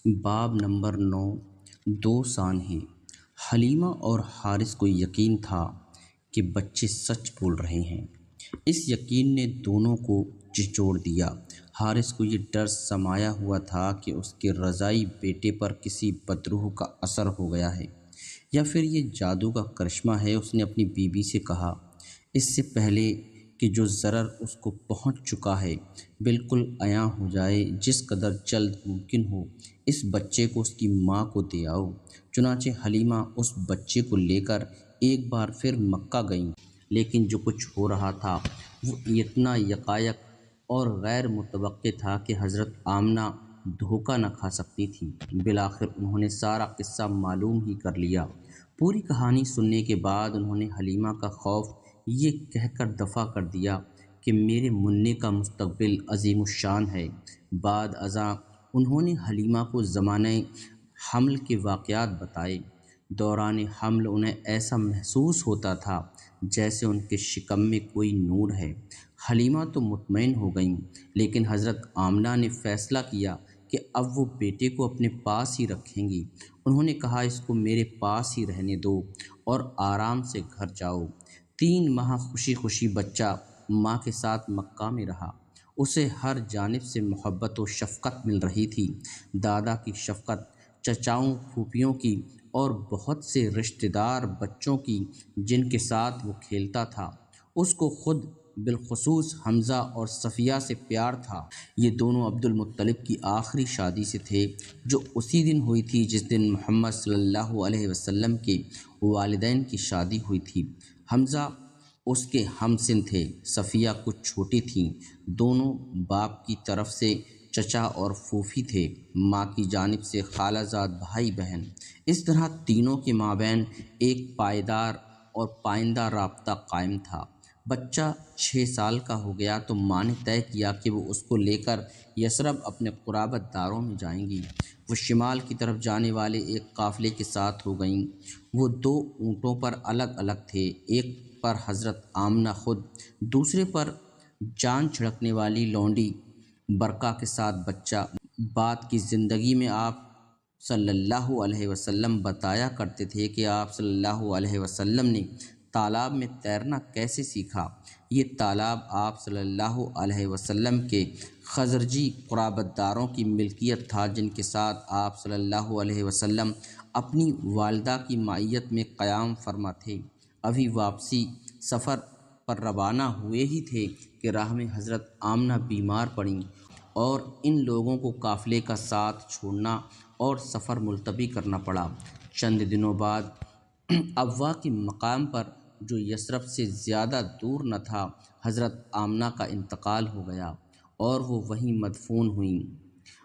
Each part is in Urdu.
باب نمبر 9 دو سانحے۔ حلیمہ اور حارث کو یقین تھا کہ بچے سچ بول رہے ہیں۔ اس یقین نے دونوں کو جھنجھوڑ دیا۔ حارث کو یہ ڈر سمایا ہوا تھا کہ اس کے رضائی بیٹے پر کسی بدروح کا اثر ہو گیا ہے یا پھر یہ جادو کا کرشمہ ہے۔ اس نے اپنی بیوی سے کہا، اس سے پہلے کہ جو ضرر اس کو پہنچ چکا ہے بالکل عیاں ہو جائے، جس قدر جلد ممکن ہو اس بچے کو اس کی ماں کو دے آؤ۔ چنانچہ حلیمہ اس بچے کو لے کر ایک بار پھر مکہ گئیں، لیکن جو کچھ ہو رہا تھا وہ اتنا یکایک اور غیر متوقع تھا کہ حضرت آمنہ دھوکہ نہ کھا سکتی تھیں۔ بالآخر انہوں نے سارا قصہ معلوم ہی کر لیا۔ پوری کہانی سننے کے بعد انہوں نے حلیمہ کا خوف یہ کہہ کر دفع کر دیا کہ میرے منع کا مستقبل عظیم الشان ہے۔ بعد ازاں انہوں نے حلیمہ کو زمانہ حمل کے واقعات بتائے۔ دوران حمل انہیں ایسا محسوس ہوتا تھا جیسے ان کے شکم میں کوئی نور ہے۔ حلیمہ تو مطمئن ہو گئیں، لیکن حضرت آمنہ نے فیصلہ کیا کہ اب وہ بیٹے کو اپنے پاس ہی رکھیں گی۔ انہوں نے کہا، اس کو میرے پاس ہی رہنے دو اور آرام سے گھر جاؤ۔ 3 ماہ خوشی خوشی بچہ ماں کے ساتھ مکہ میں رہا۔ اسے ہر جانب سے محبت و شفقت مل رہی تھی۔ دادا کی شفقت، چچاؤں پھوپھیوں کی اور بہت سے رشتہ دار بچوں کی جن کے ساتھ وہ کھیلتا تھا۔ اس کو خود بالخصوص حمزہ اور صفیہ سے پیار تھا۔ یہ دونوں عبد المطلب کی آخری شادی سے تھے، جو اسی دن ہوئی تھی جس دن محمد صلی اللہ علیہ وسلم کے والدین کی شادی ہوئی تھی۔ حمزہ اس کے ہم سن تھے، صفیہ کچھ چھوٹی تھیں۔ دونوں باپ کی طرف سے چچا اور پھوپھی تھے، ماں کی جانب سے خالہ زاد بھائی بہن۔ اس طرح تینوں کے مابین ایک پائیدار اور پائندہ رابطہ قائم تھا۔ بچہ 6 سال کا ہو گیا تو ماں نے طے کیا کہ وہ اس کو لے کر یثرب اپنے قرابت داروں میں جائیں گی۔ وہ شمال کی طرف جانے والے ایک قافلے کے ساتھ ہو گئیں۔ وہ 2 اونٹوں پر الگ الگ تھے، ایک پر حضرت آمنہ خود، دوسرے پر جان چھڑکنے والی لونڈی برقع کے ساتھ بچہ۔ بعد کی زندگی میں آپ صلی اللہ علیہ وسلم بتایا کرتے تھے کہ آپ صلی اللہ علیہ وسلم نے تالاب میں تیرنا کیسے سیکھا۔ یہ تالاب آپ صلی اللہ علیہ وسلم کے خزرجی قرابت داروں کی ملکیت تھا، جن کے ساتھ آپ صلی اللہ علیہ وسلم اپنی والدہ کی معیت میں قیام فرما تھے۔ ابھی واپسی سفر پر روانہ ہوئے ہی تھے کہ راہ میں حضرت آمنہ بیمار پڑیں اور ان لوگوں کو قافلے کا ساتھ چھوڑنا اور سفر ملتوی کرنا پڑا۔ چند دنوں بعد ابوا کے مقام پر، جو یثرب سے زیادہ دور نہ تھا، حضرت آمنہ کا انتقال ہو گیا اور وہ وہیں مدفون ہوئیں۔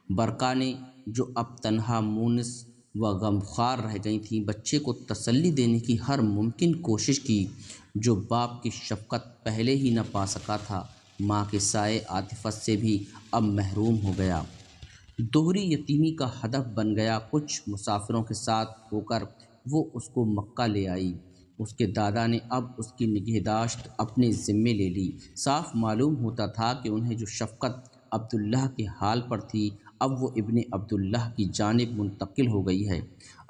برقع نے، جو اب تنہا مونس و غمخوار رہ گئی تھیں، بچے کو تسلی دینے کی ہر ممکن کوشش کی، جو باپ کی شفقت پہلے ہی نہ پا سکا تھا، ماں کے سائے عاطفت سے بھی اب محروم ہو گیا۔ دوہری یتیمی کا ہدف بن گیا۔ کچھ مسافروں کے ساتھ ہو کر وہ اس کو مکہ لے آئی۔ اس کے دادا نے اب اس کی نگہداشت اپنے ذمے لے لی۔ صاف معلوم ہوتا تھا کہ انہیں جو شفقت عبداللہ کے حال پر تھی، اب وہ ابن عبداللہ کی جانب منتقل ہو گئی ہے۔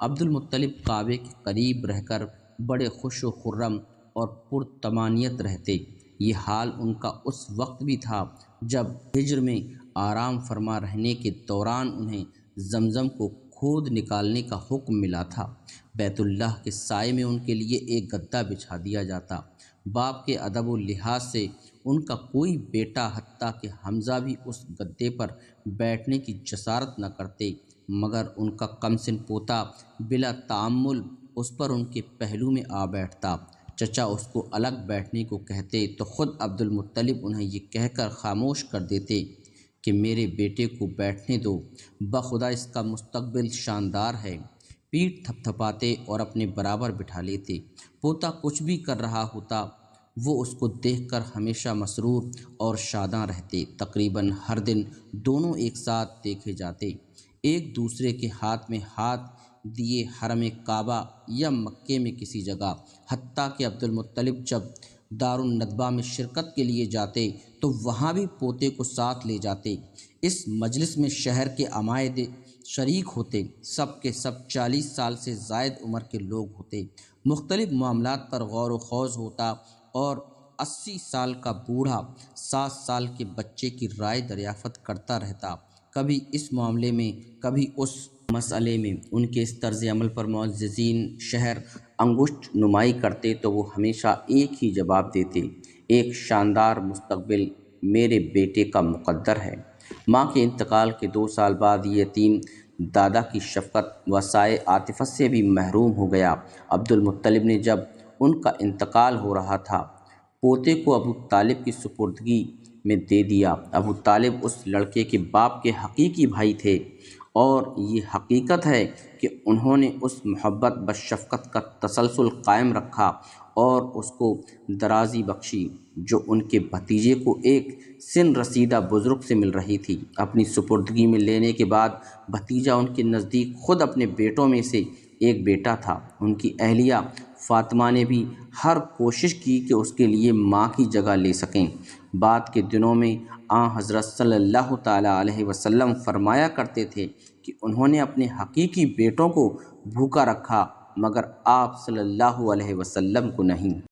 عبد المطلب کعبے کے قریب رہ کر بڑے خوش و خرم اور پرطمانینت رہتے۔ یہ حال ان کا اس وقت بھی تھا جب ہجر میں آرام فرما رہنے کے دوران انہیں زمزم کو کھود نکالنے کا حکم ملا تھا۔ بیت اللہ کے سائے میں ان کے لیے ایک گدھا بچھا دیا جاتا۔ باپ کے ادب و لحاظ سے ان کا کوئی بیٹا، حتیٰ کہ حمزہ بھی اس گدھے پر بیٹھنے کی جسارت نہ کرتے، مگر ان کا کمسن پوتا بلا تأمل اس پر ان کے پہلو میں آ بیٹھتا۔ چچا اس کو الگ بیٹھنے کو کہتے تو خود عبد المطلب انہیں یہ کہہ کر خاموش کر دیتے کہ میرے بیٹے کو بیٹھنے دو، بخدا اس کا مستقبل شاندار ہے۔ پیٹھ تھپ تھپاتے اور اپنے برابر بٹھا لیتے۔ پوتا کچھ بھی کر رہا ہوتا، وہ اس کو دیکھ کر ہمیشہ مسرور اور شاداں رہتے۔ تقریباً ہر دن دونوں ایک ساتھ دیکھے جاتے، ایک دوسرے کے ہاتھ میں ہاتھ دیے حرم کعبہ یا مکے میں کسی جگہ۔ حتیٰ کہ عبد المطلب جب دارالندوہ میں شرکت کے لیے جاتے تو وہاں بھی پوتے کو ساتھ لے جاتے۔ اس مجلس میں شہر کے عمائد شریک ہوتے، سب کے سب 40 سال سے زائد عمر کے لوگ ہوتے، مختلف معاملات پر غور و خوض ہوتا اور 80 سال کا بوڑھا 7 سال کے بچے کی رائے دریافت کرتا رہتا، کبھی اس معاملے میں کبھی اس مسئلے میں۔ ان کے اس طرز عمل پر معززین شہر انگشت نمائی کرتے تو وہ ہمیشہ ایک ہی جواب دیتے: ایک شاندار مستقبل میرے بیٹے کا مقدر ہے۔ ماں کے انتقال کے 2 سال بعد یہ یتیم دادا کی شفقت و سائے عاطفت سے بھی محروم ہو گیا۔ عبد المطلب نے جب ان کا انتقال ہو رہا تھا، پوتے کو ابو طالب کی سپردگی میں دے دیا۔ ابو طالب اس لڑکے کے باپ کے حقیقی بھائی تھے، اور یہ حقیقت ہے کہ انہوں نے اس محبت بشفقت کا تسلسل قائم رکھا اور اس کو درازی بخشی جو ان کے بھتیجے کو ایک سن رسیدہ بزرگ سے مل رہی تھی۔ اپنی سپردگی میں لینے کے بعد بھتیجا ان کے نزدیک خود اپنے بیٹوں میں سے ایک بیٹا تھا۔ ان کی اہلیہ فاطمہ نے بھی ہر کوشش کی کہ اس کے لیے ماں کی جگہ لے سکیں۔ بعد کے دنوں میں آن حضرت صلی اللہ تعالیٰ علیہ وسلم فرمایا کرتے تھے کہ انہوں نے اپنے حقیقی بیٹوں کو بھوکا رکھا، مگر آپ صلی اللہ علیہ وسلم کو نہیں۔